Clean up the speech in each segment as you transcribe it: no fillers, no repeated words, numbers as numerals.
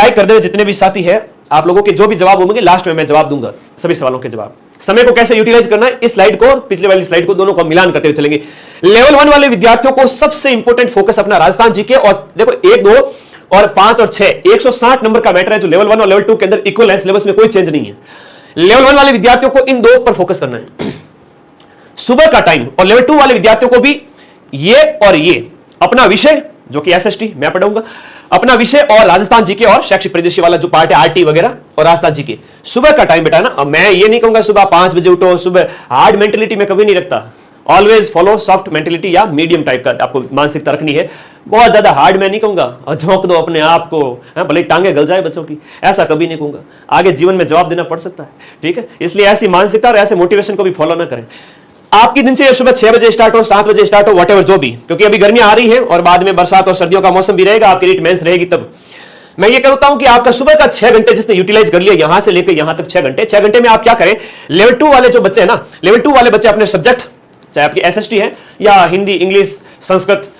Like कर दे जितने भी साथी है। आप लोगों के जो भी जवाब होंगे लास्ट में मैं जवाब दूंगा सभी सवालों के जवाब। समय को कैसे यूटिलाइज करना है, इस स्लाइड को और पिछले वाली स्लाइड को दोनों को मिलान करते हुए चलेंगे। लेवल 1 वाले विद्यार्थियों को सबसे इंपॉर्टेंट फोकस अपना राजस्थान जीके, और देखो 1, 2 और 5 और 6 160 नंबर का मैटर है जो लेवल 1 और लेवल 2 के अंदर इक्वल है, सिलेबस में कोई चेंज नहीं है। लेवल 1 वाले विद्यार्थियों को इन दो पर फोकस करना है, सुबह का टाइम, और लेवल 2 वाले विद्यार्थियों को भी ये और ये अपना विषय जो कि एसएसटी मैं पढ़ाऊंगा, अपना विषय और राजस्थान जीके और शैक्षिक परिदृश्य वाला जो पार्ट है आरटी वगैरह और राजस्थान जीके। सुबह का टाइम बेटा ना, अब मैं ये नहीं कहूंगा सुबह 5 बजे उठो, सुबह हार्ड मेंटेलिटी में कभी नहीं रखता, ऑलवेज फॉलो सॉफ्ट मेंटेलिटी या मीडियम टाइप का आपको मानसिकता रखनी है। बहुत ज्यादा हार्ड मैं नहीं कहूंगा और झोंक दो अपने आप को, भले टांगे गल जाए बच्चों की, ऐसा कभी नहीं कहूंगा। आगे जीवन में जवाब देना पड़ सकता है, ठीक है, इसलिए ऐसी मानसिकता और ऐसे मोटिवेशन को भी फॉलो ना करें। आपकी दिनचर्या सुबह 6 बजे स्टार्ट हो, 7 बजे स्टार्ट हो, व्हाटएवर जो भी, क्योंकि अभी गर्मियां आ रही है और बाद में बरसात और सर्दियों का मौसम भी रहेगा, आपकी रीट मेंस रहेगी, तब मैं ये कहता हूं कि आपका सुबह का 6 घंटे जिसने यूटिलाइज कर लिया यहां से लेकर यहां तक 6 घंटे में आप क्या करें, लेवल 2 वाले जो बच्चे हैं ना, लेवल 2 वाले बच्चे अपने सब्जेक्ट, चाहे आपकी एसएसटी है या हिंदी, इंग्लिश, संस्कृत,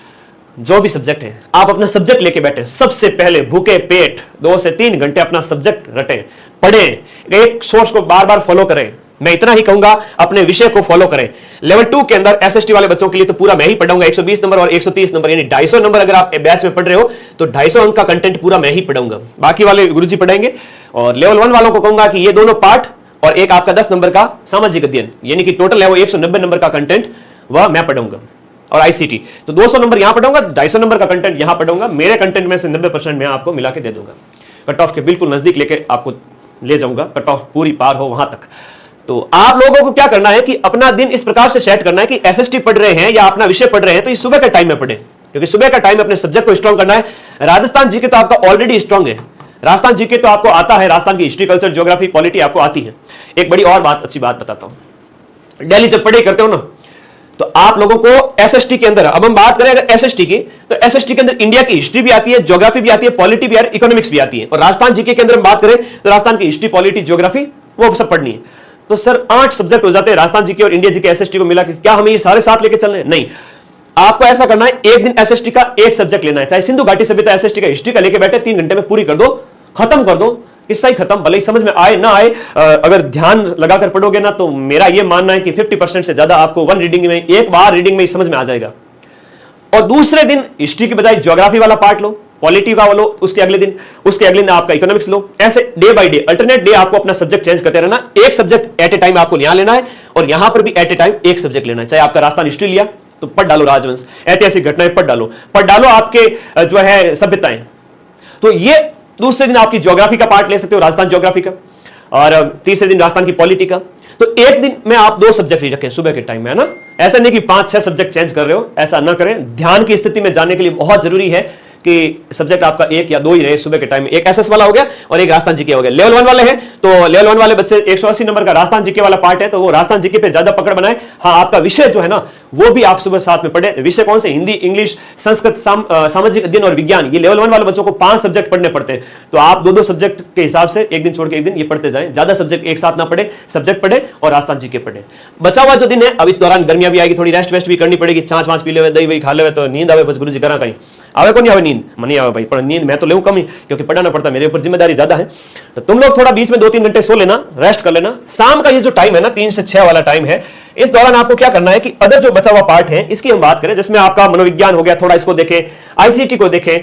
जो भी सब्जेक्ट है, आप अपना सब्जेक्ट लेके बैठे। सबसे पहले भूखे पेट 2 से 3 घंटे अपना सब्जेक्ट रटें, पढ़ें, एक सोर्स को बार बार फॉलो करें। मैं इतना ही कहूंगा, अपने विषय को फॉलो करें। लेवल 2 के अंदर एसएसटी वाले बच्चों के लिए तो पूरा मैं ही पढ़ाऊंगा, 120 नंबर और 130 नंबर, यानी 250 नंबर। अगर आप बैच में पढ़ रहे हो तो 250 अंक का कंटेंट पूरा मैं ही पढ़ाऊंगा, बाकी वाले गुरुजी पढ़ाएंगे। और लेवल 1 वालों को कहूंगा कि ये दोनों पार्ट और एक आपका 10 नंबर का सामाजिक अध्ययन, यानी कि टोटल है वो 190 नंबर का कंटेंट, वह मैं पढ़ाऊंगा। और आईसीटी तो 200 नंबर यहां पढ़ाऊंगा, 250 नंबर का कंटेंट यहां पढ़ाऊंगा। मेरे कंटेंट में से 90% मैं आपको मिला के दे दूंगा, कट ऑफ के बिल्कुल नजदीक लेके आपको ले जाऊंगा, कट ऑफ पूरी पार हो वहां तक। तो आप लोगों को क्या करना है कि अपना दिन इस प्रकार से सेट करना है कि एसएसटी पढ़ रहे हैं या अपना विषय पढ़ रहे हैं तो इस सुबह के टाइम में पढ़ें, क्योंकि सुबह का टाइम अपने सब्जेक्ट को स्ट्रॉन्ग करना है। राजस्थान जीके तो आपका ऑलरेडी स्ट्रॉन्ग है, राजस्थान जीके तो आपको आता है, राजस्थान की हिस्ट्री, कल्चर, ज्योग्राफी, पॉलिटी आपको आती है। एक बड़ी और बात, अच्छी बात बताता हूं, दिल्ली जब पढ़ाई करते हो ना तो आप लोगों को एसएसटी के अंदर, अब हम बात करें अगर एसएसटी की, तो एसएसटी के अंदर इंडिया की हिस्ट्री भी आती है, ज्योग्राफी भी आती है, पॉलिटी भी आती है, इकोनॉमिक्स भी आती है। और राजस्थान जीके के अंदर हम बात करें तो राजस्थान की हिस्ट्री, पॉलिटी, ज्योग्राफी वो सब पढ़नी है। तो सर 8 सब्जेक्ट हो जाते हैं राजस्थान जीके और इंडिया जीके एसएसटी को मिला के, क्या हमें ये सारे साथ लेके चलने? नहीं, आपको ऐसा करना है, एक दिन एसएसटी का एक सब्जेक्ट लेना है, चाहे सिंधु घाटी सभ्यता एसएसटी का हिस्ट्री का लेके बैठे 3 घंटे में पूरी कर दो, खत्म कर दो, किस्सा ही खत्म। भले ही समझ में आए ना आए, अगर ध्यान लगाकर पढ़ोगे ना तो मेरा यह मानना है कि 50% से ज्यादा आपको वन रीडिंग में, एक बार रीडिंग में ही समझ में आ जाएगा। और दूसरे दिन हिस्ट्री की बजाय ज्योग्राफी वाला पार्ट लो, पॉलिटी का लो, उसके अगले दिन आपका इकोनॉमिक्स लो। ऐसे day by day, alternate day आपको अपना सब्जेक्ट चेंज करते रहना। एक सब्जेक्ट एट ए टाइम आपको यहां लेना है और यहां पर भी एट ए टाइम एक सब्जेक्ट लेना है। चाहे आपका राजस्थान हिस्ट्री लिया तो पढ़ डालो, राजवंश, ऐतिहासिक घटनाएं पढ़ डालो आपके जो है सभ्यताएं। तो ये दूसरे दिन आपकी ज्योग्राफी का पार्ट ले सकते हो, राजस्थान ज्योग्राफी का, और तीसरे दिन राजस्थान की पॉलिटी का। तो एक दिन में आप 2 सब्जेक्ट ही रखें सुबह के टाइम में, है ना। ऐसा नहीं कि 5-6 सब्जेक्ट चेंज कर रहे हो, ऐसा ना करें। ध्यान की स्थिति में जाने के लिए बहुत जरूरी है कि सब्जेक्ट आपका 1 या 2 ही रहे सुबह के टाइम में। एक एसएस वाला हो गया और एक राजस्थान जीके हो गया। लेवल 1 वाले हैं तो लेवल 1 वाले बच्चे 180 नंबर का राजस्थान जीके वाला पार्ट है तो वो राजस्थान जीके पे ज्यादा पकड़ बनाए। हाँ, आपका विषय जो है ना वो भी आप सुबह साथ में पढ़े। विषय कौन से? हिंदी, इंग्लिश, संस्कृत, सामाजिक अध्ययन और विज्ञान। ये लेवल 1 वाले बच्चों को 5 सब्जेक्ट पढ़ने पड़ते हैं, तो आप 2-2 सब्जेक्ट के हिसाब से एक दिन छोड़ के एक दिन ये पढ़ते जाएं। ज्यादा सब्जेक्ट एक साथ ना पढ़े, सब्जेक्ट पढ़े और राजस्थान जीके पढ़े। बचा हुआ जो दिन है, अब इस दौरान गर्मियां भी आएगी, थोड़ी रेस्ट वेस्ट भी करनी पड़ेगी। छाछ पी ले, दही वही खा ले तो नींद आवे, बस गुरु जी करा कहीं आवे को नहीं आवे नींद, मनी आवे भाई, पर नींद मैं तो लेऊं कम ही, क्योंकि पढ़ाना पड़ता है, मेरे ऊपर जिम्मेदारी ज्यादा है। तो तुम लोग थोड़ा बीच में 2-3 घंटे सो लेना, रेस्ट कर लेना। शाम का ये जो टाइम है ना 3 से 6 वाला टाइम है, इस दौरान आपको क्या करना है कि अदर जो बचा हुआ पार्ट है इसकी हम बात करें, जिसमें आपका मनोविज्ञान हो गया, थोड़ा इसको देखें, आईसीटी को देखें।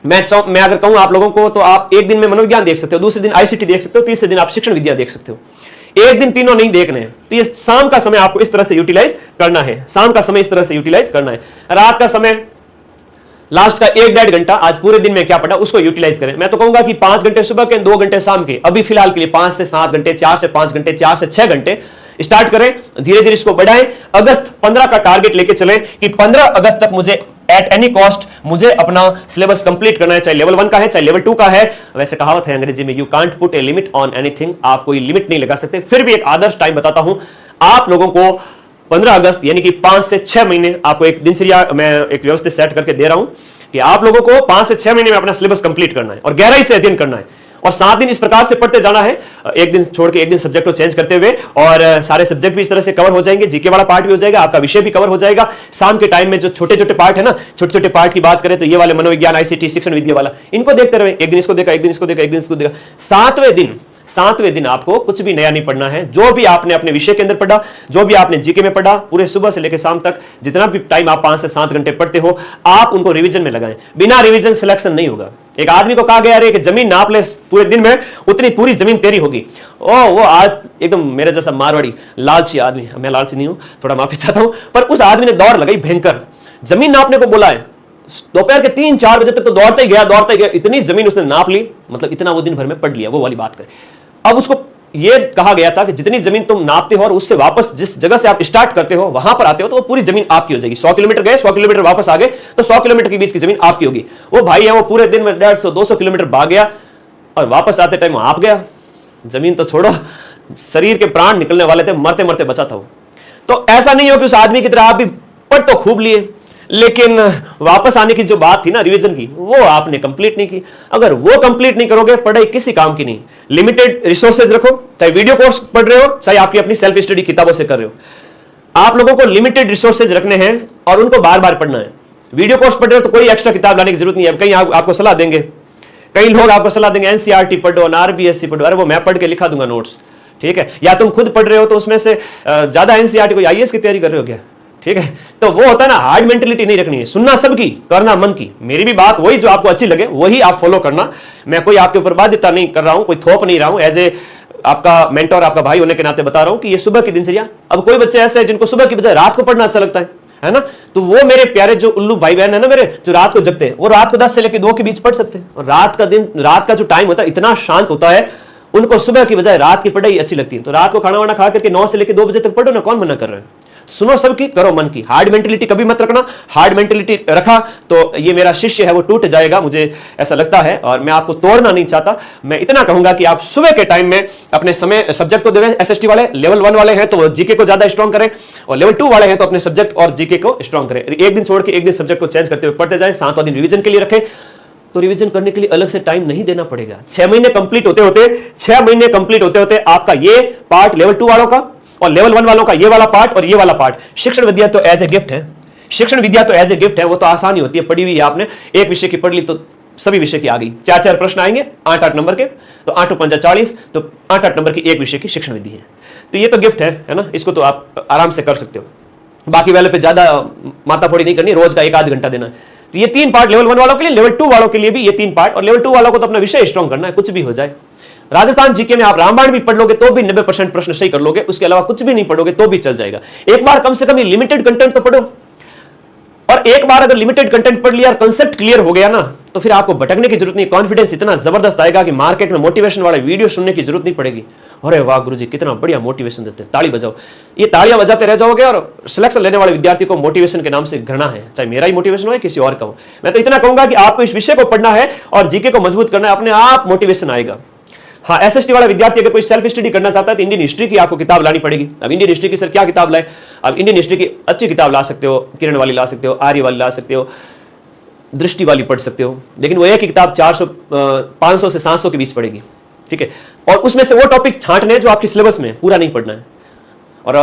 मैं अगर कहूं आप लोगों को तो आप एक दिन में मनोविज्ञान देख सकते हो, दूसरे दिन आईसीटी देख सकते हो, तीसरे दिन आप शिक्षण विद्या देख सकते हो। एक दिन तीनों नहीं देखने हैं। तो ये शाम का समय आपको इस तरह से यूटिलाइज करना है, शाम का समय इस तरह से यूटिलाइज करना है। रात का समय लास्ट का 1-1.5 घंटा, आज पूरे दिन में क्या पढ़ा उसको यूटिलाइज करें। मैं तो कहूंगा कि 5 घंटे सुबह के, 2 घंटे शाम के, अभी फिलहाल के लिए 5 से 7 घंटे, 4 से 5 घंटे, 4 से 6 घंटे स्टार्ट करें, धीरे धीरे इसको बढ़ाएं। अगस्त 15 का टारगेट लेके चलें कि 15 अगस्त तक मुझे एट एनी कॉस्ट मुझे अपना सिलेबस कंप्लीट करना है, चाहे लेवल 1 का है चाहे लेवल 2 का है। वैसे कहावत है अंग्रेजी में, you can't put a limit on anything, आप कोई लिमिट नहीं लगा सकते। फिर भी एक आदर्श टाइम बताता हूं आप लोगों को, 15 अगस्त यानी कि 5 से 6 महीने आपको एक दिनचर्या मैं एक व्यवस्थित सेट करके दे रहा हूं कि आप लोगों को 5 से 6 महीने में अपना सिलेबस कंप्लीट करना है और गहराई से अध्ययन करना है। और 7 दिन इस प्रकार से पढ़ते जाना है, एक दिन छोड़ के एक दिन सब्जेक्ट को चेंज करते हुए, और सारे सब्जेक्ट भी इस तरह से कवर हो जाएंगे, जीके वाला पार्ट भी हो जाएगा, आपका विषय भी कवर हो जाएगा। शाम के टाइम में जो छोटे छोटे पार्ट है ना, छोटे छोटे पार्ट की बात करें तो ये वाले मनोविज्ञान, आईसीटी, शिक्षण विद्या वाला, इनको देखते रहे, एक दिन इसको देखा, एक दिन इसको देखा, एक दिन इसको देखा। 7वें दिन आपको कुछ भी नया नहीं पढ़ना है। जो भी आपने अपने विषय के अंदर पढ़ा, जो भी आपने जीके में पढ़ा, पूरे सुबह से लेकर शाम तक जितना भी टाइम आप 5 से 7 घंटे पढ़ते हो, आप उनको रिवीजन में लगाएं। बिना रिवीजन सिलेक्शन नहीं होगा। एक आदमी को कहा गया अरे कि जमीन नाप ले पूरे दिन में, उतनी पूरी जमीन तेरी होगी। वो आज एकदम मेरे जैसा मारवाड़ी लालची आदमी, मैं लालची नहीं हूं, थोड़ा माफी चाहता हूं, पर उस आदमी ने दौड़ लगाई भयंकर, जमीन नापने को बोला है। दोपहर के 3-4 बजे तक तो दौड़ते ही गया, इतनी जमीन उसने नाप ली, मतलब इतना वो दिन भर में पढ़ लिया, वो वाली बात करें। अब उसको ये कहा गया था कि जितनी जमीन तुम नापते हो और उससे वापस जिस जगह से आप स्टार्ट करते हो वहां पर आते हो, तो वो पूरी जमीन आपकी हो जाएगी। 100 किलोमीटर गए, 100 किलोमीटर वापस आ गए, तो 100 किलोमीटर के बीच की जमीन आपकी होगी। वो भाई है, वो पूरे दिन में 150-200 किलोमीटर भाग गया और वापस आते टाइम आप गया। जमीन तो छोड़ो, शरीर के प्राण निकलने वाले थे, मरते मरते बचा था वो। तो ऐसा नहीं हो कि उस आदमी की तरह आप भी पढ़ तो खूब लिए, लेकिन वापस आने की जो बात थी ना रिवीजन की, वो आपने कंप्लीट नहीं की। अगर वो कंप्लीट नहीं करोगे, पढ़ाई किसी काम की नहीं। लिमिटेड रिसोर्सेज रखो, चाहे वीडियो कोर्स पढ़ रहे हो, चाहे आपकी अपनी सेल्फ स्टडी किताबों से कर रहे हो। आप लोगों को लिमिटेड रिसोर्सेज रखने हैं और उनको बार बार पढ़ना है। वीडियो कोर्स पढ़ रहे हो तो कोई एक्स्ट्रा किताब लाने की जरूरत नहीं है। कहीं आपको सलाह देंगे, कई लोग आपको सलाह देंगे एनसीईआरटी पढ़ो, आरबीएससी पढ़ो, अरे वो मैं पढ़ के लिखा दूंगा नोट्स, ठीक है। या तुम खुद पढ़ रहे हो तो उसमें से ज्यादा एनसीईआरटी, कोई आईएएस की तैयारी कर रहे हो क्या, ठीक है। तो वो होता है ना, हार्ड मेंटेलिटी नहीं रखनी है, सुनना सबकी, करना मन की। मेरी भी बात वही जो आपको अच्छी लगे वही आप फॉलो करना। मैं कोई आपके ऊपर बाध्यता नहीं कर रहा हूं, कोई थोप नहीं रहा हूं, एज ए आपका मेंटर, आपका भाई होने के नाते बता रहा हूं कि ये सुबह की दिनचर्या। अब कोई बच्चे ऐसे हैं जिनको सुबह की बजाय रात को पढ़ना अच्छा लगता है ना, तो वो मेरे प्यारे जो उल्लू भाई बहन है ना मेरे, जो रात को जगते हैं, वो रात को 10 से लेकर 2 के बीच पढ़ सकते हैं। और रात का जो टाइम होता है इतना शांत होता है, उनको सुबह की बजाय रात की पढ़ाई अच्छी लगती है। तो रात को खाना वाना खा करके 9 से लेकर 2 बजे तक पढ़ो ना, कौन मना कर रहा है। सुनो सबकी, करो मन की। हार्ड मेंटेलिटी कभी मत रखना। हार्ड मेंटेलिटी रखा तो ये मेरा शिष्य है वो टूट जाएगा, मुझे ऐसा लगता है, और मैं आपको तोड़ना नहीं चाहता। मैं इतना कहूंगा कि आप सुबह के टाइम में अपने समय सब्जेक्ट को देवें। एसएसटी वाले लेवल 1 वाले हैं तो वो जीके को ज्यादा स्ट्रॉन्ग करें, और लेवल 2 वाले हैं तो अपने सब्जेक्ट और जीके को स्ट्रॉन्ग करें। एक दिन छोड़ के एक दिन सब्जेक्ट को चेंज करते हुए पढ़ते जाए। 7वां दिन रिवीजन के लिए रखें, तो रिवीजन करने के लिए अलग से टाइम नहीं देना पड़ेगा। 6 महीने कंप्लीट होते होते आपका ये पार्ट लेवल 2 वालों का और लेवल 1 वालों का ये वाला पार्ट और ये वाला पार्ट। शिक्षण विद्या तो एज ए गिफ्ट है, वो तो आसानी होती है, पढ़ी हुई है आपने, एक विषय की पढ़ ली तो सभी विषय की आ गई। 4-4 प्रश्न आएंगे 8-8 नंबर के, तो 8-5 40, तो 8-8 नंबर की एक विषय की शिक्षण विधि है। तो ये तो गिफ्ट है ना, इसको तो आप आराम से कर सकते हो। बाकी वाले पे ज्यादा माथाफोड़ी नहीं करनी, रोज का 1-8 घंटा देना है। तो ये 3 पार्ट लेवल 1 वालों के लिए, लेवल 2 वालों के लिए भी ये 3 पार्ट, और लेवल 2 वालों को तो अपना विषय स्ट्रॉन्ग करना है, कुछ भी हो जाए। राजस्थान जीके में आप रामायण भी पढ़ लोगे तो भी 90% प्रश्न सही कर लोगे, उसके अलावा कुछ भी नहीं पढ़ोगे तो भी चल जाएगा। एक बार कम से कम ये लिमिटेड कंटेंट तो पढ़ो, और एक बार अगर लिमिटेड कंटेंट पढ़ लिया और कंसेप्ट क्लियर हो गया ना, तो फिर आपको भटकने की जरूरत नहीं। कॉन्फिडेंस इतना जबरदस्त आएगा कि मार्केट में मोटिवेशन वाले वीडियो सुनने की जरूरत नहीं पड़ेगी। अरे वाह गुरुजी कितना बढ़िया मोटिवेशन देते हैं, ताली बजाओ। ये तालियां बजाते रह जाओगे, और सिलेक्शन लेने वाले विद्यार्थी को मोटिवेशन के नाम से घृणा है, चाहे मेरा ही मोटिवेशन हो या किसी और का हो। मैं तो इतना कहूंगा कि आपको इस विषय को पढ़ना है और जीके को मजबूत करना है, अपने आप मोटिवेशन आएगा। हाँ, एसएसटी वाला विद्यार्थी अगर कोई सेल्फ स्टडी करना चाहता है तो इंडियन हिस्ट्री की आपको किताब लानी पड़ेगी। अब इंडियन हिस्ट्री की सर क्या किताब लाए, अब इंडियन हिस्ट्री की अच्छी किताब ला सकते हो, किरण वाली ला सकते हो, आर्य वाली ला सकते हो, दृष्टि वाली पढ़ सकते हो, लेकिन वो एक ही किताब 500 से 700 के बीच पड़ेगी, ठीक है। और उसमें से वो टॉपिक छांटने जो आपके सिलेबस में, पूरा नहीं पढ़ना है। और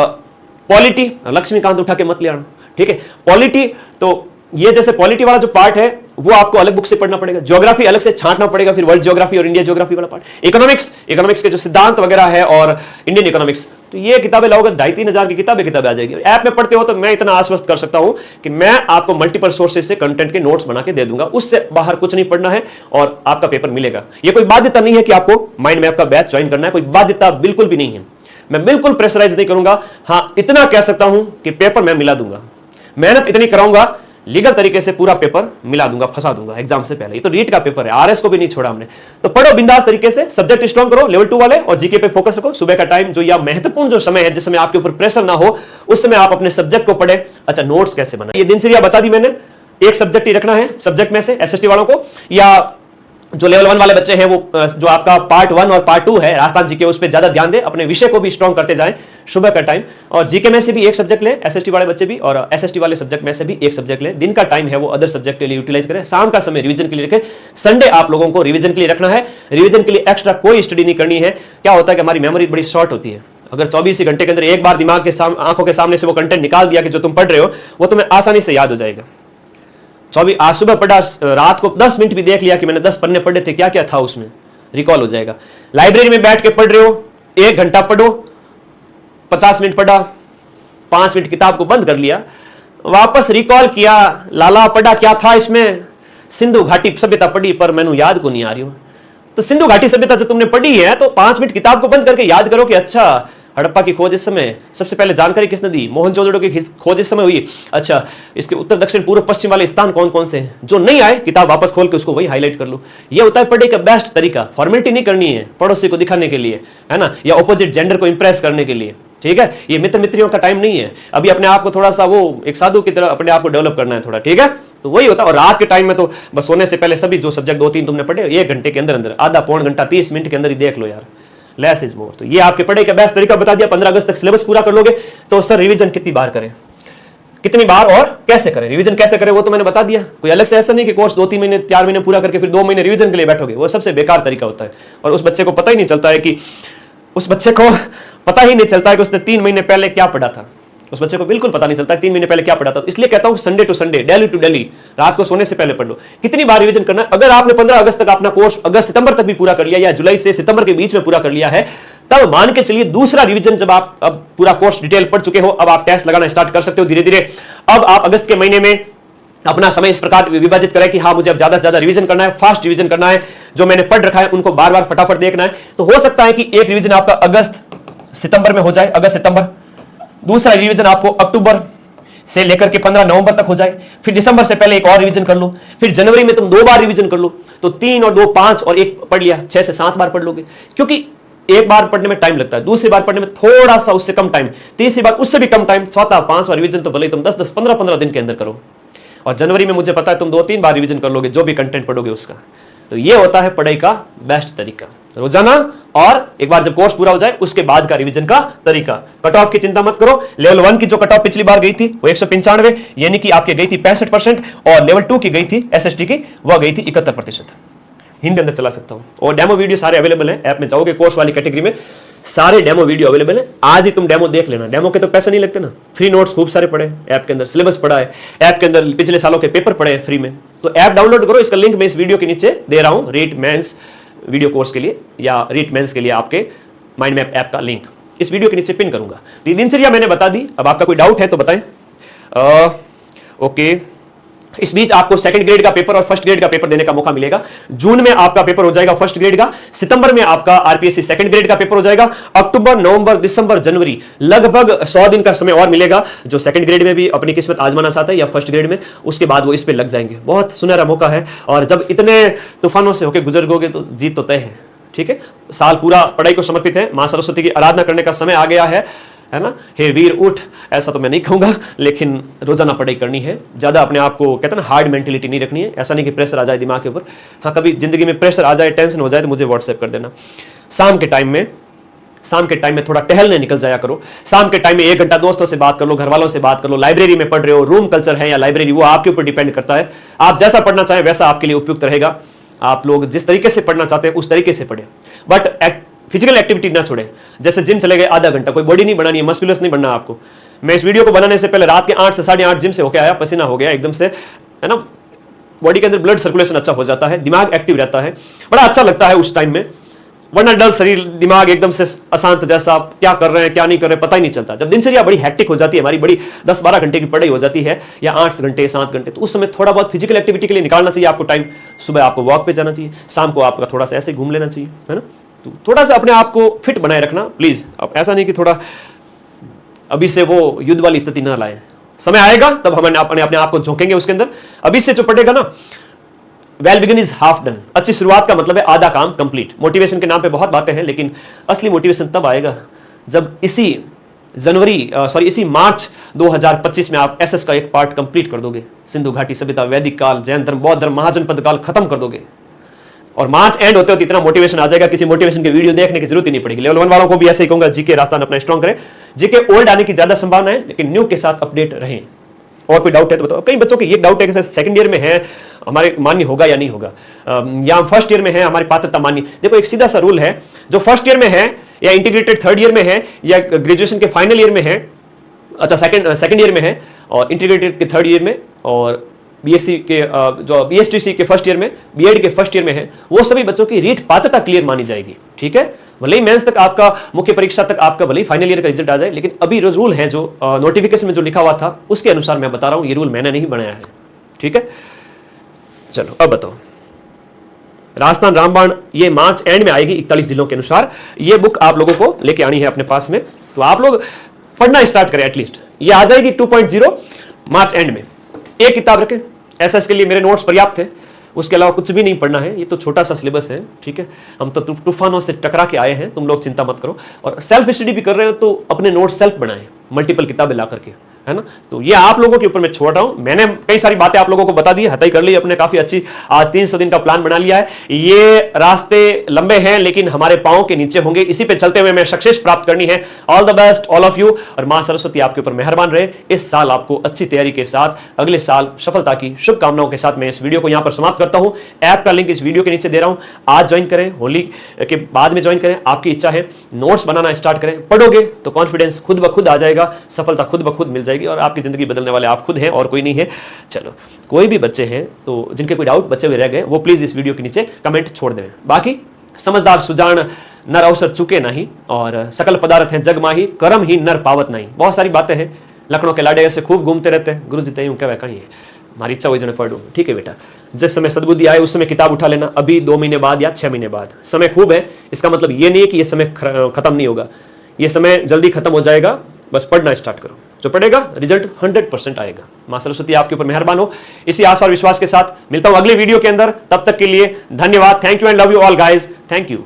पॉलिटी लक्ष्मीकांत उठा के मत ले आना, ठीक है। पॉलिटी तो ये जैसे पॉलिटी वाला जो पार्ट है वो आपको अलग बुक से पढ़ना पड़ेगा। ज्योग्राफी अलग से छांटना पड़ेगा, फिर वर्ल्ड ज्योग्राफी और इंडिया ज्योग्राफी वाला पार्ट। इकोनॉमिक्स के जो सिद्धांत वगैरह है और इंडियन इकोनॉमिक्स, तो ये किताबें लाओगे 2,500-3 हजार की किताबें आ जाएगी। ऐप में पढ़ते हो तो मैं इतना आश्वस्त कर सकता हूं कि मैं आपको मल्टीपल सोर्सेज से कंटेंट के नोट्स बना के दे दूंगा, उससे बाहर कुछ नहीं पढ़ना है और आपका पेपर मिलेगा। ये कोई बाध्यता नहीं है कि आपको माइंड मैप का बैच ज्वाइन करना है, कोई बाध्यता बिल्कुल भी नहीं है। मैं बिल्कुल प्रेशराइज नहीं करूंगा। हाँ, इतना कह सकता हूं कि पेपर मैं मिला दूंगा, मेहनत इतनी कराऊंगा, लीगल तरीके से पूरा पेपर मिला दूंगा, फंसा दूंगा एग्जाम से पहले। ये तो रीट का पेपर है, आरएस को भी नहीं छोड़ा हमने। तो पढ़ो बिंदास तरीके से, सब्जेक्ट स्ट्रॉन्ग करो लेवल 2 वाले, और जीके पे फोकस रखो। सुबह का टाइम जो या महत्वपूर्ण जो समय है जिस समय आपके ऊपर प्रेशर ना हो, उस समय आप अपने सब्जेक्ट को पढ़े। अच्छा, नोट्स कैसे बनाए, ये दिनचर्या बता दी मैंने। एक सब्जेक्ट ही रखना है सब्जेक्ट में से एसएसटी वालों को, या जो लेवल 1 वाले बच्चे हैं वो जो आपका पार्ट 1 और पार्ट 2 है राजस्थान जीके, उस पर ज्यादा ध्यान दे, अपने विषय को भी स्ट्रॉन्ग करते जाएं। सुबह का टाइम। और जीके में से भी एक सब्जेक्ट लें, एसएसटी वाले बच्चे भी, और एसएसटी वाले सब्जेक्ट में से भी एक सब्जेक्ट लें। दिन का टाइम है वो अदर सब्जेक्ट के लिए यूटिलाइज करें, शाम का समय रिवीजन के लिए रखें। संडे आप लोगों को रिवीजन के लिए रखना है, रिवीजन के लिए एक्स्ट्रा कोई स्टडी नहीं करनी है। क्या होता है कि हमारी मेमोरी बड़ी शॉर्ट होती है, अगर 24 ही घंटे के अंदर एक बार दिमाग के आंखों के सामने से वो कंटेंट निकाल दिया कि जो तुम पढ़ रहे हो वो तुम्हें आसानी से याद हो जाएगा। 24 आज सुबह पढ़ा, रात को 10 मिनट भी देख लिया कि मैंने 10 पन्ने पढ़े थे, क्या क्या था उसमें, रिकॉल हो जाएगा। लाइब्रेरी में बैठ के पढ़ रहे हो, 1 घंटा पढ़ो, 50 मिनट पढ़ा, 5 मिनट किताब को बंद कर लिया, वापस रिकॉल किया, लाला पढ़ा क्या था इसमें, सिंधु घाटी सभ्यता पढ़ी पर मैंने याद को नहीं आ रही हूं। तो सिंधु घाटी सभ्यता जो तुमने पढ़ी है तो 5 मिनट किताब को बंद करके याद करो कि अच्छा हड़प्पा की खोज इस समय सबसे पहले जानकारी किसने दी, मोहनजोदड़ो की खोज इस समय हुई। अच्छा इसके उत्तर दक्षिण पूर्व पश्चिम वाले स्थान कौन कौन से हैं, जो नहीं आए किताब वापस खोल के उसको वही हाईलाइट कर लो। ये होता है पढ़ने का बेस्ट तरीका। फॉर्मेलिटी नहीं करनी है पड़ोसी को दिखाने के लिए, है ना, या ऑपोजिट जेंडर को इंप्रेस करने के लिए, ठीक है। ये मित्र मित्रियों का टाइम नहीं है, अभी अपने आप को थोड़ा सा वो एक साधु की तरह अपने आप को डेवलप करना है थोड़ा, ठीक है। तो वही होता है। और रात के टाइम में तो बस सोने से पहले सभी जो सब्जेक्ट 2-3 तुमने पढ़े 1 घंटे के अंदर अंदर, आधा पौन घंटा 30 मिनट के अंदर ही देख लो यार, लेस इज मोर। तो ये आपके पढ़ाई का बेस्ट तरीका बता दिया। 15 अगस्त तक सिलेबस पूरा कर लोगे तो सर रिवीजन कितनी बार करें, कितनी बार और कैसे करें, रिवीजन कैसे करें वो तो मैंने बता दिया। कोई अलग से ऐसा नहीं कि कोर्स 2-3 महीने 4 महीने पूरा करके फिर 2 महीने रिवीजन के लिए बैठोगे, वो सबसे बेकार तरीका होता है। और उस बच्चे को पता ही नहीं चलता है कि उसने 3 महीने पहले क्या पढ़ा था, उस बच्चे को बिल्कुल पता नहीं चलता 3 महीने पहले क्या पढ़ा था। इसलिए कहता हूं Sunday to Sunday, daily to daily, रात को सोने से पहले पढ़ लो। कितनी बार रिवीजन करना है, अगर आपने 15 अगस्त तक अपना कोर्स अगस्त सितंबर तक भी पूरा कर लिया या जुलाई से सितंबर के बीच में पूरा कर लिया है, तब मान के चलिए दूसरा रिवीजन जब आप अब पूरा कोर्स डिटेल पढ़ चुके हो, अब आप टेस्ट लगाना स्टार्ट कर सकते हो धीरे धीरे। अब आप अगस्त के महीने में अपना समय इस प्रकार विभाजित करें कि हाँ मुझे अब ज्यादा से ज्यादा रिवीजन करना है, फास्ट रिवीजन करना है, जो मैंने पढ़ रखा है उनको बार बार फटाफट देखना है। तो हो सकता है कि एक रिवीजन आपका अगस्त सितंबर में हो जाए, अगस्त सितंबर, दूसरा रिवीजन आपको अक्टूबर से लेकर के 15 नवंबर तक हो जाए, फिर दिसंबर से पहले एक और रिवीजन कर लो, फिर जनवरी में तुम 2 बार रिवीजन कर लो, तो 3 और 2 5 और 1 पढ़ लिया, 6 से 7 बार पढ़ लोगे। क्योंकि एक बार पढ़ने में टाइम लगता है, दूसरी बार पढ़ने में थोड़ा सा उससे कम टाइम, तीसरी बार उससे भी कम टाइम, चौथा 5वां रिवीजन तो भले ही तुम 10-10 15-15 दिन के अंदर करो। और जनवरी में मुझे पता है तुम 2-3 बार रिवीजन कर लोगे जो भी कंटेंट पढ़ोगे उसका। तो ये होता है पढ़ाई का बेस्ट तरीका, रोजाना, और एक बार जब कोर्स पूरा हो जाए उसके बाद का रिवीजन का तरीका। कट ऑफ की चिंता मत करो, लेवल 1 की जो कट ऑफ पिछली बार गई थी वो 195, यानी कि आपके गई थी 65%, और लेवल 2 की गई थी एसएसटी की, वह गई थी 71%। हिंदी अंदर चला सकता हूं। और डेमो वीडियो सारे अवेलेबल है, ऐप में जाओगे कोर्स वाली कैटेगरी में सारे डेमो वीडियो अवेलेबल है, आज ही तुम डेमो देख लेना। डेमो के तो पैसे नहीं लगते ना, फ्री नोट्स खूब सारे पढ़े ऐप के अंदर, सिलेबस पढ़ा है ऐप के अंदर, पिछले सालों के पेपर पढ़े फ्री में। तो ऐप डाउनलोड करो, इसका लिंक मैं इस वीडियो के नीचे दे रहा हूं, रीट मेंस वीडियो कोर्स के लिए या रीट मेंस के लिए आपके माइंड मैप ऐप का लिंक इस वीडियो के नीचे पिन करूंगा। दिनचर्या मैंने बता दी, अब आपका कोई डाउट है तो बताएं। ओके, इस बीच आपको सेकंड ग्रेड का पेपर और फर्स्ट ग्रेड का पेपर देने का मौका मिलेगा। जून में आपका पेपर हो जाएगा फर्स्ट ग्रेड का, सितंबर में आपका आरपीएससी सेकंड ग्रेड का पेपर हो जाएगा, अक्टूबर नवंबर दिसंबर जनवरी लगभग 100 दिन का समय और मिलेगा। जो सेकंड ग्रेड में भी अपनी किस्मत आजमाना चाहता है या फर्स्ट ग्रेड में, उसके बाद वो इस पे लग जाएंगे। बहुत सुनहरा मौका है, और जब इतने तूफानों से होकर गुजरोगे तो जीत तो तय है। ठीक है, साल पूरा पढ़ाई को समर्पित है, मां सरस्वती की आराधना करने का समय आ गया है ना। हे वीर उठ, ऐसा तो मैं नहीं कहूंगा, लेकिन रोजाना पढ़ाई करनी है। ज्यादा अपने आप को कहते हैं ना हार्ड मेंटेलिटी नहीं रखनी है। ऐसा नहीं कि प्रेशर आ जाए दिमाग के ऊपर, हाँ कभी जिंदगी में प्रेशर आ जाए, टेंशन हो जाए तो मुझे व्हाट्सएप कर देना। शाम के टाइम में थोड़ा टहलने निकल जाया करो। शाम के टाइम में 1 घंटा दोस्तों से बात कर लो, घर वालों से बात कर लो। लाइब्रेरी में पढ़ रहे हो, रूम कल्चर है या लाइब्रेरी, वो आपके ऊपर डिपेंड करता है। आप जैसा पढ़ना चाहें वैसा आपके लिए उपयुक्त रहेगा। आप लोग जिस तरीके से पढ़ना चाहते हैं उस तरीके से पढ़ें, बट फिजिकल एक्टिविटी ना छोड़े। जैसे जिम चले गए आधा घंटा, कोई बॉडी नहीं बनानी है, मस्कुलस नहीं बनना आपको। मैं इस वीडियो को बनाने से पहले रात के 8 से 8:30 जिम से होकर आया, पसीना हो गया एकदम से, है ना। बॉडी के अंदर ब्लड सर्कुलेशन अच्छा हो जाता है, दिमाग एक्टिव रहता है, बड़ा अच्छा लगता है उस टाइम में। वरना डल शरीर, दिमाग एकदम से अशांत जैसा, क्या कर रहे हैं क्या नहीं कर रहे पता ही नहीं चलता। जब दिनचर्या बड़ी हैक्टिक हो जाती है, हमारी बड़ी 10-12 घंटे की पढ़ाई हो जाती है, या 8 घंटे 7 घंटे, तो उस समय थोड़ा बहुत फिजिकल एक्टिविटी के लिए निकालना चाहिए आपको टाइम। सुबह आपको वॉक पे जाना चाहिए, शाम को आपका थोड़ा सा ऐसे घूम लेना चाहिए, है ना। तो थोड़ा सा अपने आप को फिट बनाए रखना प्लीज। अब ऐसा नहीं कि थोड़ा अभी से वो युद्ध वाली स्थिति ना लाए, समय आएगा तब हम अपने आप को झोंकेंगे उसके अंदर। अभी से जो पढ़ेगा ना, well begin is half done, अच्छी शुरुआत का मतलब है आधा काम कंप्लीट। मोटिवेशन के नाम पे बहुत बातें हैं, लेकिन असली मोटिवेशन तब आएगा जब इसी मार्च 2025 में आप एसएस का एक पार्ट कंप्लीट कर दोगे। सिंधु घाटी सभ्यता, वैदिक काल, जैन धर्म, बौद्ध धर्म, महाजनपद काल खत्म कर दोगे, और मार्च एंड होते होते इतना मोटिवेशन आ जाएगा, किसी मोटिवेशन की वीडियो देखने की जरूरत ही नहीं पड़ेगी। लेवल 1 वालों को भी ऐसे ही कहूंगा, जीके राजस्थान अपना स्ट्रॉन्ग करें। जीके ओल्ड आने की ज्यादा संभावना है, लेकिन न्यू के साथ अपडेट रहें। और कोई डाउट है तो बताओ। कई बच्चों के ये डाउट है कि सर सेकंड ईयर में है, हमारे मान्य होगा या नहीं होगा, या फर्स्ट ईयर में है, हमारी पात्रता मान्य। देखो एक सीधा सा रूल है, जो फर्स्ट ईयर में है या इंटीग्रेटेड थर्ड ईयर में है या ग्रेजुएशन के फाइनल ईयर में है, अच्छा सेकंड ईयर में है और इंटीग्रेटेड के थर्ड ईयर में और बीएससी के जो बीएसटीसी के फर्स्ट ईयर में, बीएड के फर्स्ट ईयर में है, वो सभी बच्चों की रीट पात्रता क्लियर मानी जाएगी। ठीक है, भले ही मेंस तक आपका, मुख्य परीक्षा तक आपका भले ही फाइनल ईयर का रिजल्ट आ जाए, लेकिन अभी रूल है जो नोटिफिकेशन में जो लिखा हुआ था उसके अनुसार मैं बता रहा हूं, ये रूल मैंने नहीं बनाया है। ठीक है, चलो अब बताओ। राजस्थान रामबाण ये मार्च एंड में आएगी 41 जिलों के अनुसार। ये बुक आप लोगों को लेके आनी है अपने पास में, तो आप लोग पढ़ना स्टार्ट करें। एटलीस्ट ये आ जाएगी 2.0 मार्च एंड में। एक किताब रखें, ऐसा इसके लिए मेरे नोट्स पर्याप्त है, उसके अलावा कुछ भी नहीं पढ़ना है। ये तो छोटा सा सिलेबस है। ठीक है, हम तो तूफानों से टकरा के आए हैं, तुम लोग चिंता मत करो। और सेल्फ स्टडी भी कर रहे हो तो अपने नोट्स सेल्फ बनाएं, मल्टीपल किताबें ला करके, है ना। तो ये आप लोगों के ऊपर मैं छोड़ रहा हूं। मैंने कई सारी बातें आप लोगों को बता दी, हताई कर ली अपने काफी अच्छी। आज 300 दिन का प्लान बना लिया है। ये रास्ते लंबे हैं लेकिन हमारे पांव के नीचे होंगे, इसी पे चलते हुए मैं सक्सेस प्राप्त करनी है। All the best all of you, और मां सरस्वती आपके ऊपर मेहरबान रहे। इस साल आपको अच्छी तैयारी के साथ अगले साल सफलता की शुभकामनाओं के साथ मैं इस वीडियो को यहां पर समाप्त करता हूं। ऐप का लिंक इस वीडियो के नीचे दे रहा हूं, आज ज्वाइन करें, होली के बाद में ज्वाइन करें, आपकी इच्छा है। नोट्स बनाना स्टार्ट करें, पढ़ोगे तो कॉन्फिडेंस खुद ब खुद आ जाएगा, सफलता खुद ब खुद मिल जाएगी और आपकी जिंदगी बदलने वाले आप खुद हैं और कोई नहीं है। चलो, कोई भी बच्चे हैं तो जिनके कोई डाउट बच्चे हुए रह गए, वो प्लीज इस वीडियो के नीचे कमेंट छोड़ दें। बाकी समझदार सुजान नर अवसर चुके नहीं, और सकल पदार्थ हैं जग माही, कर्म ही नर पावत नहीं। बहुत सारी बातें हैं, लखनऊ के लाडे से खूब घूमते रहते हैं, गुरु जी तय क्या कहीं है, हमारी इच्छा हुई जो पढ़ लूँ। ठीक है बेटा, जिस समय सद्बुद्धि आए उस समय किताब उठा लेना, अभी 2 महीने बाद या 6 महीने बाद। समय खूब है, इसका मतलब ये नहीं है कि ये समय खत्म नहीं होगा, ये समय जल्दी खत्म हो जाएगा। बस पढ़ना स्टार्ट करो, जो पढ़ेगा रिजल्ट 100% आएगा। मां सरस्वती आपके ऊपर मेहरबान हो। इसी आशा और विश्वास के साथ मिलता हूं अगले वीडियो के अंदर। तब तक के लिए धन्यवाद। Thank you and love you all guys. Thank you.